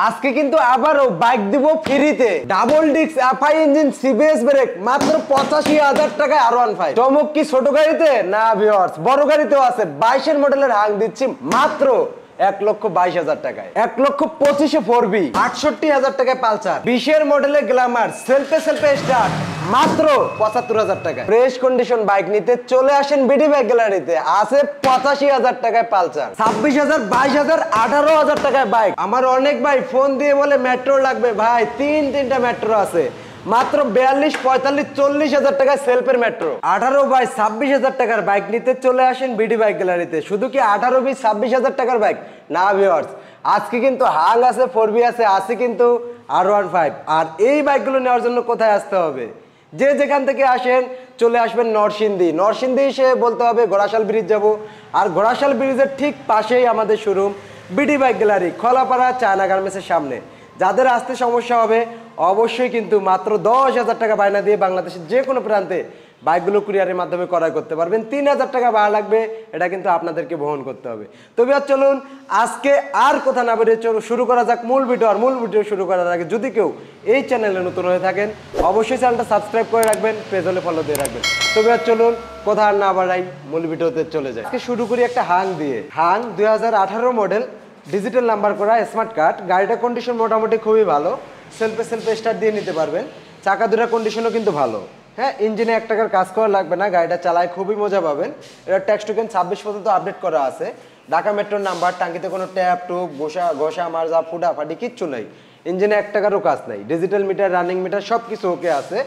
আজকে কিন্তু আবারও বাইক দিব ফ্রিতে, double disc FI engine CBS break মাত্র 85,000 টাকায় R15। চমক কি ছোট গাড়িতে? না ভিউয়ার্স, বড় গাড়িতেও আছে। 22 এর মডেলের হাং দিচ্ছি মাত্র 1,22,000 টাকায়, 1,25,000 4B, 68,000 টাকায় পালসার, 20 এর মডেলের গ্ল্যামার সেলফে স্টার্ট মাত্র 75,000 টাকায়। ফ্রেশ কন্ডিশন বাইক নিতে চলে আসেন বিডি বাইক গ্যালারিতে। আছে 85,000 টাকায় পালসার, 26,000, 22,000, 18,000 টাকায় বাইক। আমার অনেক ভাই ফোন দিয়ে বলে মেট্রো লাগবে, ভাই তিনটা মেট্রো আছে মাত্র 42, 45, 40,000 টাকায় সেলফের মেট্রো। 18 বাই 26,000 টাকার বাইক নিতে চলে আসেন বিডি বাইক গ্যালারিতে। শুধু কি 18 বাই 26,000 টাকার বাইক না ভিউয়ার্স, আজকে কিন্তু হাং আছে, 4B আছে কিন্তু R15। আর এই বাইকগুলো নেওয়ার জন্য কোথায় আসতে হবে? যে যেখান থেকে আসেন চলে আসবেন নরসিংদী এসে বলতে হবে ঘোড়াশাল ব্রিজ যাব। আর ঘোড়াশাল ব্রিজের ঠিক পাশেই আমাদের showroom BD bike gallery, Kholapara China গার্মেন্টসের সামনে। যাদের আসতে সমস্যা হবে অবশ্যই কিন্তু মাত্র 10,000 টাকা বায়না দিয়ে বাংলাদেশের যে কোনো প্রান্তে বাইকগুলো কুরিয়ারের মাধ্যমে ক্রয় করতে পারবেন। 3,000 টাকা ভাড়া লাগবে, এটা কিন্তু আপনাদেরকে বহন করতে হবে। তবে আর চলুন আজকে আর কথা না বেরিয়ে শুরু করা যাক মূল ভিডিও শুরু করার আগে যদি কেউ এই চ্যানেলে নতুন হয়ে থাকেন অবশ্যই চ্যানেলটা সাবস্ক্রাইব করে রাখবেন, পেজ হলে ফলো দিয়ে রাখবেন। তবে আর চলুন কথা আর না বাড়াই মূল ভিডিওতে চলে যায়। আজকে শুরু করি একটা হাং দিয়ে। হাং 2018 মডেল, ডিজিটাল নাম্বার করা, স্মার্ট কার্ড। গাড়িটার কন্ডিশন মোটামুটি খুবই ভালো, সেলফে স্টার্ট দিয়ে নিতে পারবেন। চাকা দুটার কন্ডিশনও কিন্তু ভালো। হ্যাঁ, ইঞ্জিনে 1 টাকার কাজ করা লাগবে না, গাড়িটা চালায় খুবই মজা পাবেন। এটা ট্যাক্স টোকেন 26 পর্যন্ত আপডেট করা আছে। ঢাকা মেট্রোর নাম্বার, টাঙ্কিতে কোনো ট্যাপ টুপ ঘষা মারজা ফুটাফাটি কিচ্ছু নেই। ইঞ্জিনে 1 টাকারও কাজ নাই, ডিজিটাল মিটার, রানিং মিটার সব কিছু ওকে আছে।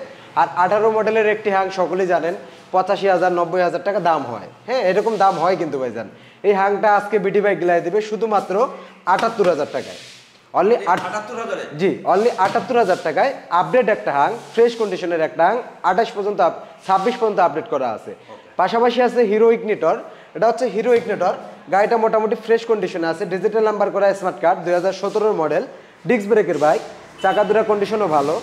আর 18 মডেলের একটি হাং সকলেই জানেন 85,000, 90,000 টাকা দাম হয়। হ্যাঁ, এরকম দাম হয় কিন্তু ভাইজান। এই হাংটা আজকে বিডি বাইক গ্যালারি দেবে শুধুমাত্র 78,000 টাকায়। অনলি 78,000, জি অনলি 78,000 টাকায় আপডেট একটা হাং, ফ্রেশ কন্ডিশনের একটা হাং। 26 পর্যন্ত আপডেট করা আছে। পাশাপাশি আছে হিরো ইগনিটর। এটা হচ্ছে হিরো ইগনিটর। গাড়িটা মোটামুটি ফ্রেশ কন্ডিশনে আছে, ডিজিটাল নাম্বার করা, স্মার্ট কার্ড, 2017 মডেল, ডিস্ক ব্রেকের বাইক, চাকা দুটার কন্ডিশনও ভালো।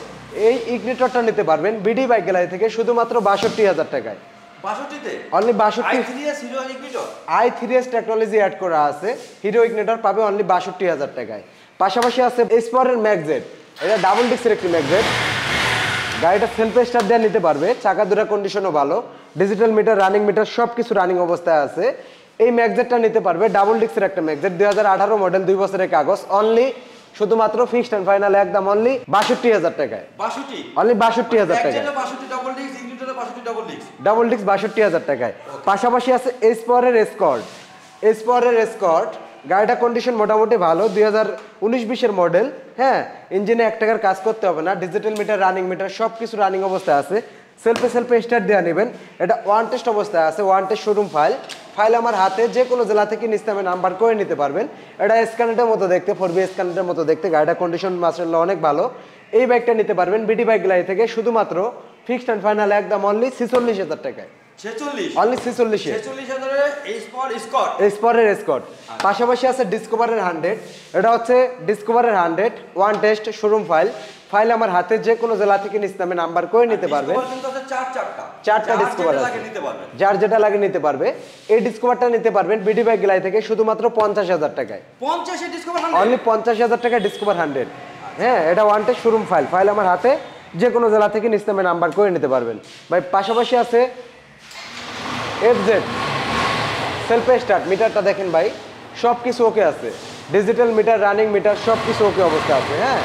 এই ইগনিটরটা নিতে পারবেন বিডি বাইক গ্যালারি থেকে শুধুমাত্র 62,000 টাকায়। 62 অনলি 62। i3s টেকনোলজি অ্যাড করা আছে। হিরো ইগনিটর পাবে অনলি 62,000 টাকায়। পাশাপাশি আছে এসপরের ম্যাগজেট। এটা ডাবল ডিস্কের একটি ম্যাগজেট। গাড়িটা সেলফে স্টার্ট দিয়ে নিতে পারবে, চাকা দুটার কন্ডিশনও ভালো, ডিজিটাল মিটার, রানিং মিটার সব কিছু রানিং অবস্থায় আছে। এই ম্যাগজেটটা নিতে পারবে, ডাবল ডিস্কের একটা ম্যাগজেট, 2018 মডেল, 2 বছরের কাগজ। অনলি শুধুমাত্র ফিক্সড এন্ড ফাইনাল একদম অনলি 62,000 টাকায়। অনলি 62,000 টাকায় ডাবল ডিস্ক, 62,000 টাকায়। পাশাপাশি আছে এসপরের এসকর্ট। গাড়িটা কন্ডিশন মোটামুটি ভালো, 2019-20 এর মডেল। হ্যাঁ, ইঞ্জিনে 1 টাকার কাজ করতে হবে না, ডিজিটাল মিটার, রানিং মিটার সব কিছু রানিং অবস্থায় আছে। সেলফে স্টার্ট দেওয়া নেবেন। এটা ওয়ান টেস্ট অবস্থায় আছে, ওয়ান টেস্ট শোরুম ফাইল আমার হাতে, যে কোনো জেলা থেকে নিস্তামে নাম্বার করে নিতে পারবেন। এটা স্ক্যানেটের মতো দেখতে, 4B স্ক্যানেটের মতো দেখতে। গাড়িটা কন্ডিশন মাশাআল্লাহ অনেক ভালো। এই বাইকটা নিতে পারবেন বিডি বাইক গ্যালারি থেকে শুধুমাত্র ফিক্সড এন্ড ফাইনাল একদম অনলি 46,000 টাকায়। 46 অনলি 46 এসপরের এসকর্ট। পাশাপাশি আছে ডিসকভারের 100। এটা হচ্ছে ডিসকভারের 100, ওয়ান টেস্ট শোরুম ফাইল আমার হাতে, যে কোনো জেলা থেকে নিস্তামে নাম্বার করে নিতে পারবে। চারটা ডিসকভার আছে, যার যেটা লাগে নিতে পারবে। এই ডিসকভারটা নিতে পারবেন বিডি বাইক গ্যালারি থেকে শুধুমাত্র 50,000 টাকায়। অনলি 50,000 টাকায় ডিসকভার 100। হ্যাঁ, এটা ওয়ান টেস্ট শোরুম ফাইল আমার হাতে, যে কোনো জেলা থেকে নিস্তামে নাম্বার করে নিতে পারবেন ভাই। পাশাপাশি আছে FZ সেলফে স্টার্ট। মিটারটা দেখেন ভাই, সব কিছু ওকে আছে, ডিজিটাল মিটার, রানিং মিটার সব কিছু ওকে অবস্থা আছে। হ্যাঁ,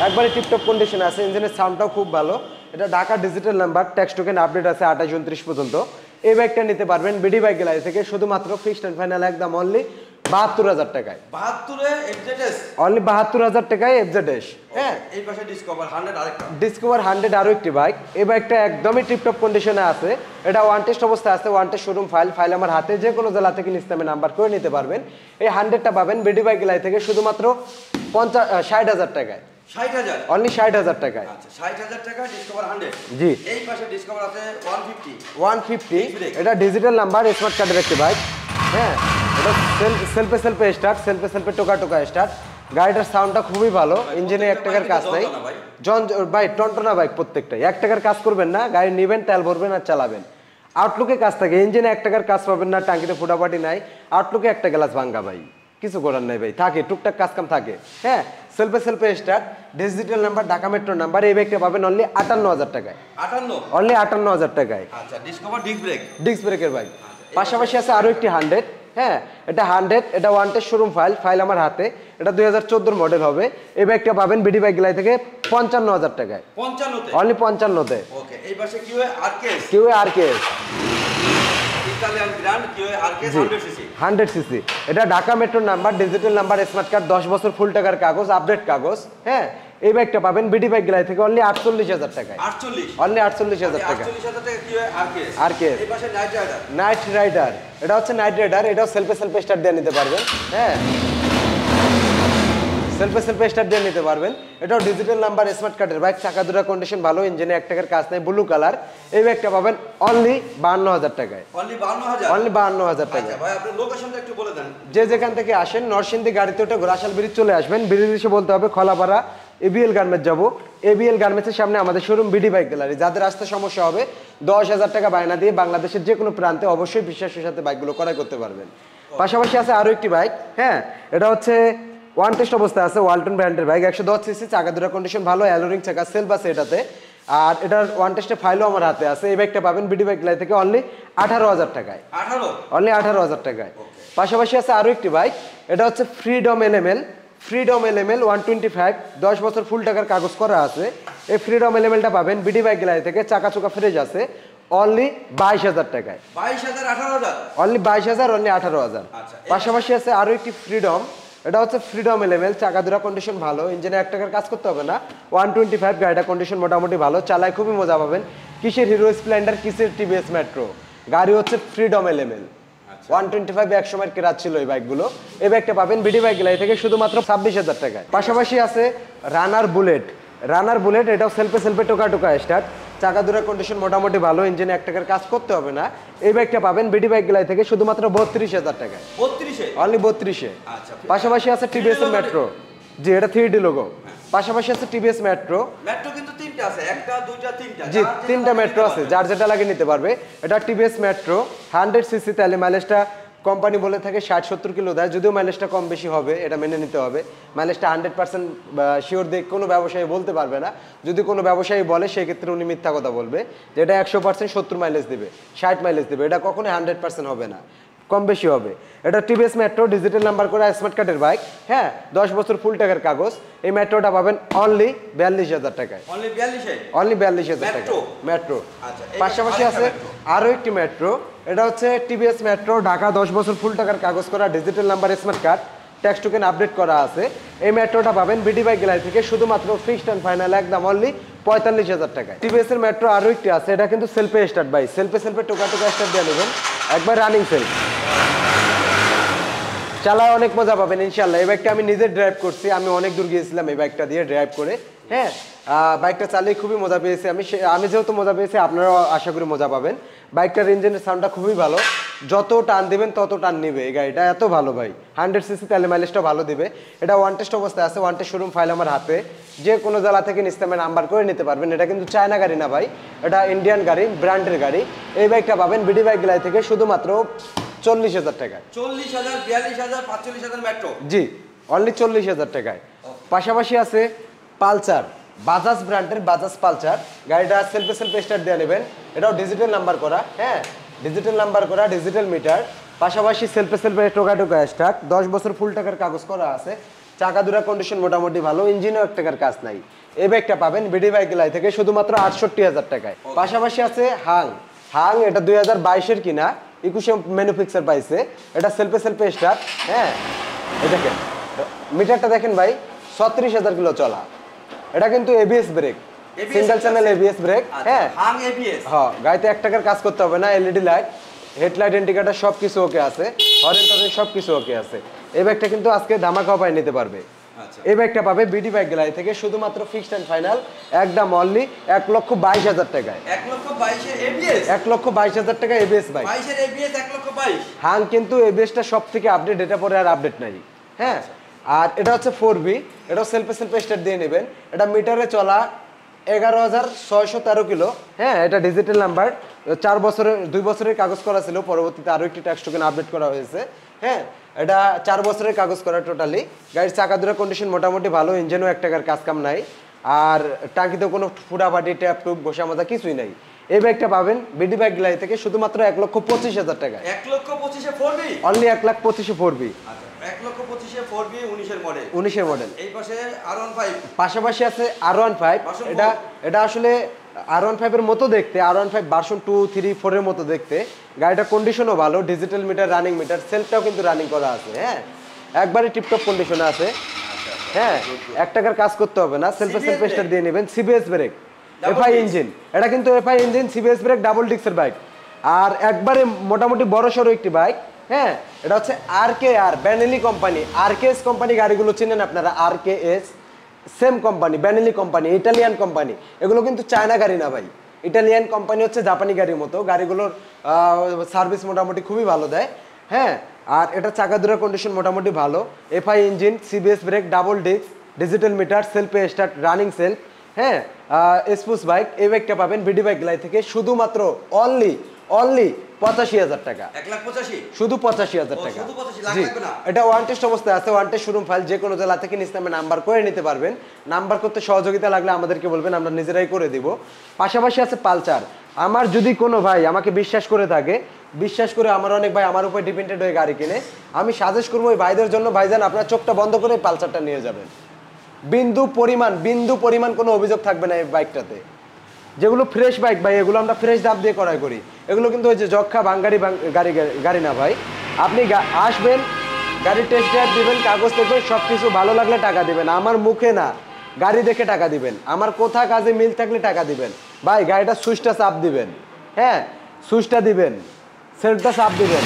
একবারে টিপটপ কন্ডিশনে আছে। ইঞ্জিনের সাউন্ডটাও খুব ভালো। এটা Dhaka digital number, tax token update আছে 28-29 পর্যন্ত। এই বাইকটা নিতে পারবেন বিডি বাইক গ্যালারি থেকে শুধুমাত্র ফিক্সড এন্ড ফাইনাল একদম অনলি 72,000 টাকায়। অনলি 72,000 টাকায় FZS। হ্যাঁ, এই পাশে ডিসকভার 100 আরো একটি বাইক। এই বাইকটা একদমই টিপটপ কন্ডিশনে আছে। এটা ওয়ান টেস্ট অবস্থায় আছে, ওয়ান টেস্ট শোরুম ফাইল আমার হাতে, যে কোনো জেলা থেকে নিস্তামে নাম্বার করে নিতে পারবেন। এই 100টা পাবেন বিডি বাইক গ্যালারি থেকে শুধুমাত্র 60,000 টাকায়। 60,000 অনলি 60,000 টাকায়। আচ্ছা, 60,000 টাকা ডিসকভার 100। জি, এই পাশে ডিসকভার আছে 150। এটা ডিজিটাল নাম্বার, স্মার্ট কার্ডের একটি বাইক। হ্যাঁ, এটা সেলফে টোকা স্টার্ট। গাড়িটার সাউন্ডটা খুবই ভালো, ইঞ্জিনে 1 টাকার কাজ নাই। ভাই টনটনা বাইক প্রত্যেকটাই, 1 টাকার কাজ করবেন না, গাড়ি নেবেন, তেল ভরবেন আর চালাবেন। আউটলুকে কাজ থাকে, ইঞ্জিনে 1 টাকার কাজ পাবেন না, টাঙ্কিতে ফুটাফাটি নাই, আউটলুকে একটা গ্লাস ভাঙ্গা ভাই। কিছু করার নাই ভাই, থাকে টুকটাক কাজ কাম থাকে। হ্যাঁ, সেলফে start, digital number, Dhaka metro number. এই বাইকটা পাবেন অনলি 58,000 টাকায়। 58 অনলি 58,000 টাকায়। আচ্ছা, ডিসকভার ডিস্ক ব্রেকের বাইক। পাশাপাশি আছে আরো একটি 100। হ্যাঁ, এটা 100, এটা ওয়ান টেস্ট শোরুম ফাইল আমার হাতে। এটা 2014 মডেল হবে। এই বাইকটা পাবেন বিডি বাইক গ্যালারি থেকে 55,000 টাকায়। 55 তে অনলি 55 তে। ওকে, এই পাশে Keeway RKS. Keeway RKS Italian brand Keeway RKS 100 CC. 100 CC. এটা Dhaka metro number, digital number, smart card, 10 বছর ফুল টাকার কাগজ, আপডেট কাগজ। হ্যাঁ, এই বাইকটা পাবেন বিডি বাইক গ্যালারি থেকে অনলি 48,000 টাকায়। 48 অনলি 48,000 টাকা। 48,000 টাকা কিউএ আরকেএস। আরকেএস এই পাশে নাইট রাইডার। নাইট রাইডার, এটা হচ্ছে নাইট রাইডার। এটাও সেলফে স্টার্ট দিয়ে নিতে পারবেন। হ্যাঁ, সেলফে স্টার্ট দিয়ে নিতে পারবেন। এটাও ডিজিটাল নাম্বার, স্মার্ট কার্ডের বাইক। চাকা দুটা কন্ডিশন ভালো, ইঞ্জিনে 1 টাকার কাজ নাই, ব্লু কালার। এই বাইকটা পাবেন অনলি 52,000 টাকায়। অনলি 52,000। অনলি 52,000 টাকা। আচ্ছা ভাই, আপনার লোকেশনটা একটু বলে দেন। যে যেখান থেকে আসেন, নরসিংদী গাড়িতে উঠে ঘোড়াশাল ব্রিজ চলে আসবেন। ব্রিজ এসে বলতে হবে খলাপাড়া এবিএল গার্মেন্টস যাবো। এবিএল গার্মেন্টসের সামনে আমাদের শোরুম বিডি বাইক গ্যালারি। যাদের আসতে সমস্যা হবে 10,000 টাকা বায়না দিয়ে বাংলাদেশের যে কোনো প্রান্তে অবশ্যই বিশ্বাসের সাথে বাইকগুলো ক্রয় করতে পারবেন। পাশাপাশি আছে আরো একটি বাইক। হ্যাঁ, এটা হচ্ছে ওয়ান টেস্ট অবস্থায় আছে, ওয়ালটন ব্র্যান্ডের বাইক। 110 সিসি, চাকা দুটা কন্ডিশন ভালো, অ্যালোরিং চাকা, সেলফ আছে এটাতে। আর এটার ওয়ান টেস্টের ফাইলও আমার হাতে আছে। এই বাইকটা পাবেন বিডি বাইক গ্যালারি থেকে অনলি 18,000 টাকায়। 18 অনলি 18,000 টাকায়। পাশাপাশি আছে আরো একটি বাইক। এটা হচ্ছে ফ্রিডম এলএমএল 125, 10 বছর ফুল টাকার কাগজ করা আছে। এই ফ্রিডম এলএমএলটা পাবেন বিডি বাইক গ্যালারি থেকে, চাকা চোকা ফ্রেজ আছে, অনলি 22,000 টাকায়। 22,000 18,000। Only 22,000, only 18,000। আচ্ছা, পাশাপাশি আছে আরো একটি ফ্রিডম। এটা হচ্ছে ফ্রিডম এলএমএল, চাকা দুটা কন্ডিশন ভালো, ইঞ্জিনে 1 টাকার কাজ করতে হবে না। 125, গাড়িটা কন্ডিশন মোটামুটি ভালো, চালায় খুবই মজা পাবেন। কিসের হিরো স্প্লেন্ডার, কিসের টিভিএস মেট্রো, গাড়ি হচ্ছে ফ্রিডম এলএমএল। 125 এক সময়ের কেরাত ছিল এই বাইকগুলো। এই বাইকটা পাবেন বিডি বাইক গ্যালারি থেকে শুধুমাত্র 26,000 টাকায়। পাশাপাশি আছে রানার বুলেট। এটাও সেলফে টোকা স্টার্ট, চাকা দুটা কন্ডিশন মোটামুটি ভালো, ইঞ্জিনে 1 টাকার কাজ করতে হবে না। এই বাইকটা পাবেন বিডি বাইক গ্যালারি থেকে শুধুমাত্র 32,000 টাকায়। 32 অনলি 32। আচ্ছা, পাশাপাশি আছে টিভিএস মেট্রো। জি, এটা 3D লোগো। পাশাপাশি আছে টিভিএস মেট্রো কিন্তু 3টা আছে, একটা দুইটা তিনটা। জি, 3টা মেট্রো আছে, যার যেটা লাগে নিতে পারবে। এটা টিভিএস মেট্রো 100 সিসি, তাহলে মাইলেজটা কোম্পানি বলে থাকে 60-70 কিলো দেয়, যদিও মাইলেজটা কম বেশি হবে, এটা মেনে নিতে হবে। মাইলেজটা 100% শিওর দিয়ে কোনো ব্যবসায়ী বলতে পারবে না। যদি কোনো ব্যবসায়ী বলে সেক্ষেত্রে উনি মিথ্যা কথা বলবে, যে এটা 100% 70 মাইলেজ দেবে, 60 মাইলেজ দেবে। এটা কখনোই 100% হবে না, কম বেশি হবে। এটা টিভিএস মেট্রো, ডিজিটাল নাম্বার করে, স্মার্ট কার্ডের বাইক। হ্যাঁ, 10 বছর ফুল টাকার কাগজ। এই মেট্রোটা পাবেন অনলি 42,000 টাকায়। অনলি 42 অনলি 42,000 টাকা মেট্রো। আচ্ছা, পাশাপাশি আছে আরো একটি মেট্রো। এটা হচ্ছে টিভিএস মেট্রো, ঢাকা, 10 বছর ফুল টাকার কাগজ করা, digital number, smart card, tax token update করা আছে। এই মেট্রোটা পাবেন বিডি বাইক গ্যালারি থেকে শুধুমাত্র ফিক্সড এন্ড ফাইনাল একদম অনলি 45,000 টাকায়। টিভিএস এর মেট্রো আরো একটি আছে, এটা কিন্তু সেলফে স্টার্ট ভাই, সেলফে টোকা স্টার্ট দিয়ে নেবেন, একবার রানিং সেলফ, চালায় অনেক মজা পাবেন ইনশাল্লাহ। এই বাইকটা আমি নিজে ড্রাইভ করছি, আমি অনেক দূর গিয়েছিলাম এই বাইকটা দিয়ে ড্রাইভ করে। হ্যাঁ, বাইকটা চালিয়ে খুবই মজা পেয়েছি আমি যেহেতু মজা পেয়েছি, আপনারাও আশা করি মজা পাবেন। বাইকটার ইঞ্জিনের সাউন্ডটা খুবই ভালো, যত টান দিবেন তত টান নিবে এই গাড়িটা, এত ভালো ভাই। 100 সিসি, তাহলে মাইলেজটা ভালো দিবে। এটা ওয়ান টেস্ট অবস্থায় আছে, ওয়ান টেস্ট শোরুম ফাইল আমার হাতে, যে কোনো জেলা থেকে ইস্তেমের নাম্বার করে নিতে পারবেন। এটা কিন্তু চায়না গাড়ি না ভাই, এটা ইন্ডিয়ান গাড়ি, ব্র্যান্ডের গাড়ি। এই বাইকটা পাবেন বিডি বাইক গ্যালারি থেকে শুধুমাত্র 40,000 টাকায়। 40,000, 42,000, 45,000 মেট্রো। জি, অনলি 40,000 টাকায়। পাশাপাশি আছে পালসার, বাজাজ ব্র্যান্ডের বাজাজ পালসার। গাড়িটা সেলফে স্টার্ট দিয়ে নেবেন। এটাও ডিজিটাল নাম্বার করা। হ্যাঁ, ডিজিটাল নাম্বার করা, ডিজিটাল মিটার। পাশাপাশি সেলফে টোকা স্টার্ট, 10 বছর ফুল টাকার কাগজ করা আছে, চাকা দুটা কন্ডিশন মোটামুটি ভালো, ইঞ্জিনেও 1 টাকার কাজ নাই। এই বাইকটা পাবেন বিডি বাইক গ্যালারি থেকে শুধুমাত্র 68,000 টাকায়। পাশাপাশি আছে হাং, এটা 2022-এর কিনা, 21-এ ম্যানুফ্যাকচার পাইছে। এটা সেলফে স্টার্ট। হ্যাঁ, এই দেখেন মিটারটা দেখেন ভাই, 36,000 কিলো চলা। এটা কিন্তু ABS brake, single channel ABS brake. হ্যাঁ, হাং এবিএস। হ্যাঁ, গাড়িতে 1 টাকার কাজ করতে হবে না। এলইডি লাইট, হেডলাইট, ইন্ডিকেটর সব কিছু ওকে আছে, হরেন টরেন সব কিছু ওকে আছে। এই বাইকটা কিন্তু আজকে ধামাকা পায় নিতে পারবে। এই বাইকটা পাবে বিডি বাইক গ্যালারি থেকে শুধুমাত্র ফিক্সড এন্ড ফাইনাল একদম অনলি 1,22,000 টাকায়। 1,22,000 এবিএস, 1,22,000 টাকা এবিএস বাইক। 22 এর এবিএস 1,22,000। হাং কিন্তু এবিএসটা সব থেকে আপডেট, এটা পরে আর আপডেট নাই। হ্যাঁ, আর এটা হচ্ছে 4B, এটাও সেলফে স্টার্ট দিয়ে নেবেন। এটা মিটারে চলা 11,613 কিলো। হ্যাঁ, এটা ডিজিটাল নাম্বার, 2 বছরের কাগজ করা ছিল, পরবর্তীতে আরো একটি ট্যাক্স টোকেন আপডেট করা হয়েছে। হ্যাঁ, এটা 4 বছরের কাগজ করা টোটালি। গাড়ির চাকা দুটো কন্ডিশন মোটামুটি ভালো, ইঞ্জিনও 1 টাকার কাজ কাম নাই, আর টাঙ্কিতে কোনো ফুটাফাটি ট্যাপ টুপ ঘষা মাজা কিছুই নাই। এই বাইকটা পাবেন বিডি বাইক গ্যালারি থেকে শুধুমাত্র 1,25,000 টাকায়। 1,25,000 4B অনলি 1,25,000 4B। আচ্ছা 1,25,000 4B 19 এর মডেল। 19 এর মডেল। এই পাশে R15 পাশাপাশি আছে R15। এটা আসলে R15 এর মতো দেখতে, R15 ভার্সন 2 3 4 এর মতো দেখতে। গাড়িটার কন্ডিশনও ভালো, ডিজিটাল মিটার, রানিং মিটার, সেলফটাও কিন্তু রানিং করা আছে। হ্যাঁ, একবারে টিপটপ কন্ডিশনে আছে। হ্যাঁ, 1 টাকার কাজ করতে হবে না, সেলফে স্টার্ট দিয়ে নেবেন। সিবিএস ব্রেক, এফআই ইঞ্জিন, এটা কিন্তু FI engine, CBS brake, double ডিস্কের বাইক, আর একবারে মোটামুটি বড় সড়ো একটি বাইক। হ্যাঁ, এটা হচ্ছে RKR Benelli company. RKS company গাড়িগুলো চিনেন আপনারা, RKS same company, Benelli company, Italian company. এগুলো কিন্তু চায়না গাড়ি না ভাই, ইটালিয়ান কোম্পানি হচ্ছে জাপানি গাড়ির মতো। গাড়িগুলোর সার্ভিস মোটামুটি খুবই ভালো দেয়। হ্যাঁ, আর এটা চাকা দুটোর কন্ডিশন মোটামুটি ভালো, FI engine, CBS brake, double disc, digital meter, সেলফে স্টার্ট, রানিং সেলফ। হ্যাঁ, স্পুস বাইক। এই বাইকটা পাবেন বিডি বাইক গ্যালারি থেকে শুধুমাত্র অনলি 85,000 টাকা। 1,85,000 শুধু 85,000 টাকা। জি, এটা ওয়ান টেস্ট অবস্থায় আছে, ওয়ান টেস্ট শোরুম ফাইল, যে কোনো জেলা থেকে নিজ নামে নাম্বার করে নিতে পারবেন। নাম্বার করতে সহযোগিতা লাগলে আমাদেরকে বলবেন, আমরা নিজেরাই করে দিব। পাশাপাশি আছে পালচার। আমার যদি কোনো ভাই আমাকে বিশ্বাস করে থাকে, বিশ্বাস করে আমার অনেক ভাই আমার উপর ডিপেন্ডেড হয়ে গাড়ি কিনে, আমি সাজেস্ট করবো ওই ভাইদের জন্য, ভাইজান আপনার চোখটা বন্ধ করে পালচারটা নিয়ে যাবেন। বিন্দু পরিমাণ কোনো অভিযোগ থাকবে না এই বাইকটাতে। যেগুলো ফ্রেশ বাইক ভাই, এগুলো আমরা ফ্রেশ দাম দিয়ে ক্রয় করি। এগুলো কিন্তু ওই যে যক্ষা বাঙ্গারি গাড়ি না ভাই। আপনি আসবেন, গাড়ি টেস্ট ড্রাইভ দিবেন, কাগজ দেখবেন, সব কিছু ভালো লাগলে টাকা দিবেন। আমার মুখে না, গাড়ি দেখে টাকা দিবেন। আমার কোথা কাজে মিল থাকলে টাকা দিবেন ভাই। গাড়িটা সুইচটা চাপ দিবেন, হ্যাঁ সুইচটা দিবেন, সেলফটা চাপ দিবেন।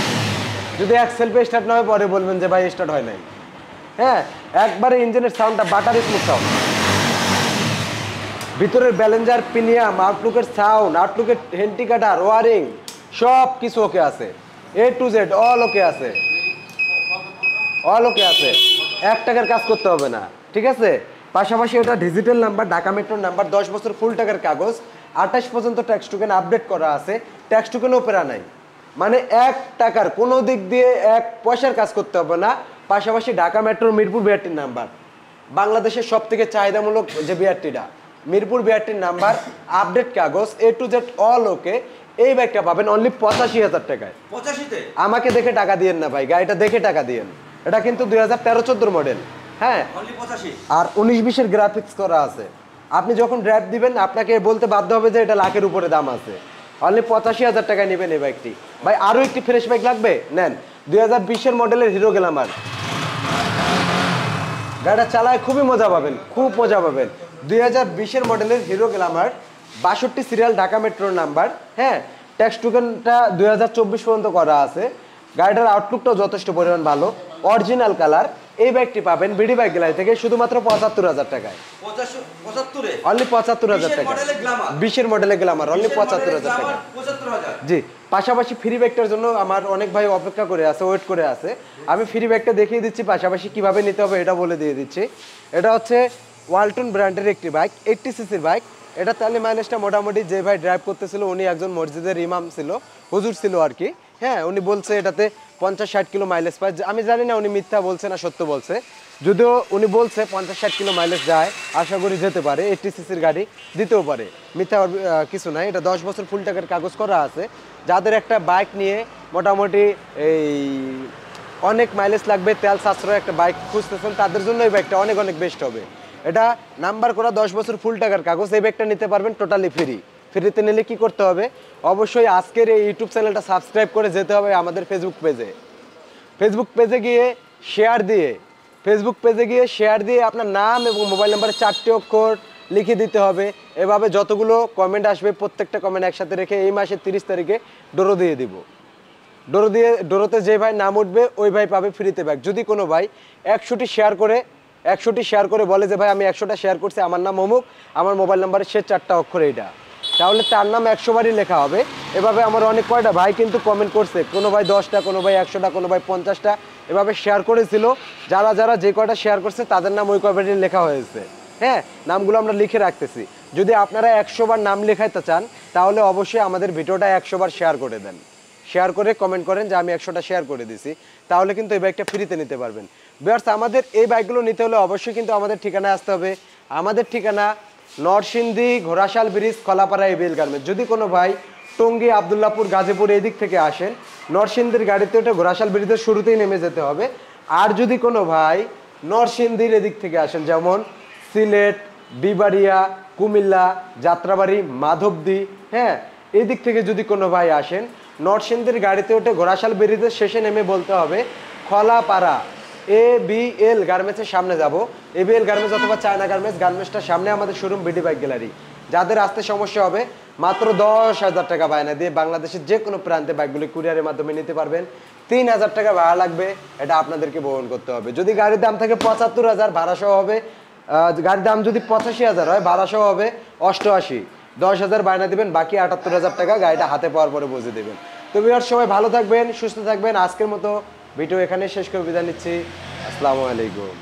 যদি এক সেলফে স্টার্ট না হয় পরে বলবেন যে ভাই স্টার্ট হয় নাই। হ্যাঁ, একবারে ইঞ্জিনের সাউন্ডটা বাটার স্মুথ সাউন্ড, ভিতরের ব্যালেন্সার, প্রিমিয়াম, আউটলুকের সাউন্ড, আউটলুকের হেন্টিকাটার, ওয়ারিং, সব কিছু ওকে আছে। A to Z অল ওকে আছে, অল ওকে আছে। 1 টাকার কাজ করতে হবে না, ঠিক আছে। পাশাপাশি এটা ডিজিটাল নাম্বার, ঢাকা মেট্রোর নাম্বার, 10 বছর ফুল টাকার কাগজ, 28 পর্যন্ত ট্যাক্স টোকেন আপডেট করা আছে। ট্যাক্স টোকেনও পেরা নাই, মানে 1 টাকার কোনো দিক দিয়ে 1 পয়সার কাজ করতে হবে না। পাশাপাশি ঢাকা মেট্রোর মিরপুর বিআরটির নাম্বার, বাংলাদেশের সব থেকে চাহিদামূলক যে বিআরটিটা, মিরপুর বিআরটির নাম্বার, আপডেট কাগজ, A to Z অল ওকে। এই বাইকটা পাবেন অনলি 85,000 টাকায়। 85 আমাকে দেখে টাকা দিয়েন না ভাই, গাড়িটা দেখে টাকা দিয়েন। এটা কিন্তু 2013-14 মডেল। হ্যাঁ, অনলি 85 আর 19-20 গ্রাফিক্স করা আছে। আপনি যখন ড্রাইভ দিবেন আপনাকে বলতে বাধ্য হবে যে এটা লাখের উপরে দাম আছে। অনলি 85,000 টাকায় নেবেন এই বাইকটি। ভাই আরো একটি ফ্রেশ বাইক লাগবে, নেন। 2020 মডেলের হিরো গ্ল্যামার। গাড়িটা চালায় খুবই মজা পাবেন, খুব মজা পাবেন। 2020 মডেলের হিরো গ্ল্যামার, 62 সিরিয়াল, ঢাকা মেট্রোর নাম্বার। হ্যাঁ, ট্যাক্স টোকেনটা 2024 পর্যন্ত করা আছে। গাড়িটার আউটলুকটাও যথেষ্ট পরিমাণ ভালো, অরিজিনাল কালার। এই বাইকটি পাবেন বিডি বাইক গ্যালারি থেকে শুধুমাত্র 75,000 টাকায়। 75 অনলি 75,000 টাকা। 20 মডেলের গ্ল্যামার অনলি 75,000 টাকা। 75,000 জি, পাশাপাশি ফ্রি ব্যাগটার জন্য আমার অনেক ভাই অপেক্ষা করে আছে, ওয়েট করে আছে। আমি ফ্রি ব্যাগটা দেখিয়ে দিচ্ছি, পাশাপাশি কিভাবে নিতে হবে এটা বলে দিয়ে দিচ্ছি। এটা হচ্ছে ওয়ালটন ব্র্যান্ডের একটি বাইক, 80 সিসির বাইক। এটা তাহলে মাইলেজটা মোটামুটি, যে ভাই ড্রাইভ করতেছিল উনি একজন মসজিদের ইমাম ছিল, হুজুর ছিল আর কি। হ্যাঁ, উনি বলছে এটাতে 50-60 কিলো মাইলেজ পায়। আমি জানি না উনি মিথ্যা বলছে না সত্য বলছে, যদিও উনি বলছে 50-60 কিলো মাইলেজ যায়, আশা করি যেতে পারে। 80 সিসির গাড়ি দিতেও পারে, মিথ্যা কিছু নাই। এটা 10 বছর ফুল টাকার কাগজ করা আছে। যাদের একটা বাইক নিয়ে মোটামুটি এই অনেক মাইলেজ লাগবে, তেল সাশ্রয় একটা বাইক খুঁজতেছেন, তাদের জন্য এই বাইকটা অনেক অনেক বেস্ট হবে। এটা নাম্বার করা 10 বছর ফুল টাকার কাগজ। এই বাইকটা নিতে পারবেন টোটালি ফ্রি। ফ্রিতে নিলে কি করতে হবে, অবশ্যই আজকের এই ইউটিউব চ্যানেলটা সাবস্ক্রাইব করে যেতে হবে আমাদের ফেসবুক পেজে। ফেসবুক পেজে গিয়ে শেয়ার দিয়ে আপনার নাম এবং মোবাইল নাম্বারে 4টে অক্ষর লিখে দিতে হবে। এভাবে যতগুলো কমেন্ট আসবে প্রত্যেকটা কমেন্ট একসাথে রেখে এই মাসের 30 তারিখে ডোরো দিয়ে দিব। ডোরোতে যে ভাই নাম উঠবে ওই ভাই পাবে ফ্রিতে ব্যাগ। যদি কোনো ভাই 100টি শেয়ার করে বলে যে ভাই আমি 100টা শেয়ার করছি, আমার নাম অমুক, আমার মোবাইল নাম্বারের সে 4টা অক্ষর এইটা, তাহলে তার নাম 100 বারই লেখা হবে। এভাবে আমার অনেক কয়টা ভাই কিন্তু কমেন্ট করছে, কোনো ভাই 10টা, কোনো ভাই 100টা, কোনো ভাই 50টা, এভাবে শেয়ার করেছিল। যারা যে কয়টা শেয়ার করছে তাদের নাম ওই কয়বারই লেখা হয়েছে। হ্যাঁ, নামগুলো আমরা লিখে রাখতেছি। যদি আপনারা 100 বার নাম লেখাইতে চান তাহলে অবশ্যই আমাদের ভিডিওটা 100 বার শেয়ার করে দেন। শেয়ার করে কমেন্ট করেন যে আমি 100টা শেয়ার করে দিছি, তাহলে কিন্তু এই বাইকটা ফ্রিতে নিতে পারবেন। ভিউয়ার্স, আমাদের এই বাইকগুলো নিতে হলে অবশ্যই কিন্তু আমাদের ঠিকানায় আসতে হবে। আমাদের ঠিকানা Narsingdi Ghorashal bridge Kalapara ABL garments. যদি কোনো ভাই টঙ্গী আবদুল্লাপুর গাজীপুর এই দিক থেকে আসেন, নরসিংদীর গাড়িতে ওঠে ঘোড়াশাল ব্রিজের শুরুতেই নেমে যেতে হবে। আর যদি কোনো ভাই নরসিংদীর এদিক থেকে আসেন, যেমন সিলেট, বিবাড়িয়া, কুমিল্লা, যাত্রাবাড়ি, মাধবদী, হ্যাঁ, এই দিক থেকে যদি কোনো ভাই আসেন, নরসিংদীর গাড়িতে ওঠে ঘোড়াশাল ব্রিজের শেষে নেমে বলতে হবে খলাপাড়া এবিএল গার্মেন্টসের সামনে যাব। এবিএল গার্মেন্টস অথবা চায়না গার্মেন্টস, গার্মেন্টসটার সামনে আমাদের শোরুম বিডি বাইক গ্যালারি। যাদের আসতে সমস্যা হবে মাত্র 10,000 টাকা বায়না দিয়ে বাংলাদেশের যে কোনো প্রান্তে বাইকগুলি কুরিয়ারের মাধ্যমে নিতে পারবেন। 3,000 টাকা ভাড়া লাগবে, এটা আপনাদেরকে বহন করতে হবে। যদি গাড়ির দাম থাকে 75,000, ভাড়া সহ হবে। গাড়ির দাম যদি 85,000 হয়, ভাড়া সহ হবে 88। 10,000 বায়না দিবেন, বাকি 78,000 টাকা গাড়িটা হাতে পাওয়ার পরে বুঝে দেবেন। তো ভিউয়ার্স, সবাই ভালো থাকবেন, সুস্থ থাকবেন। আজকের মতো ভিডিও এখানে শেষ করে বিদায় নিচ্ছি। আসসালামু আলাইকুম।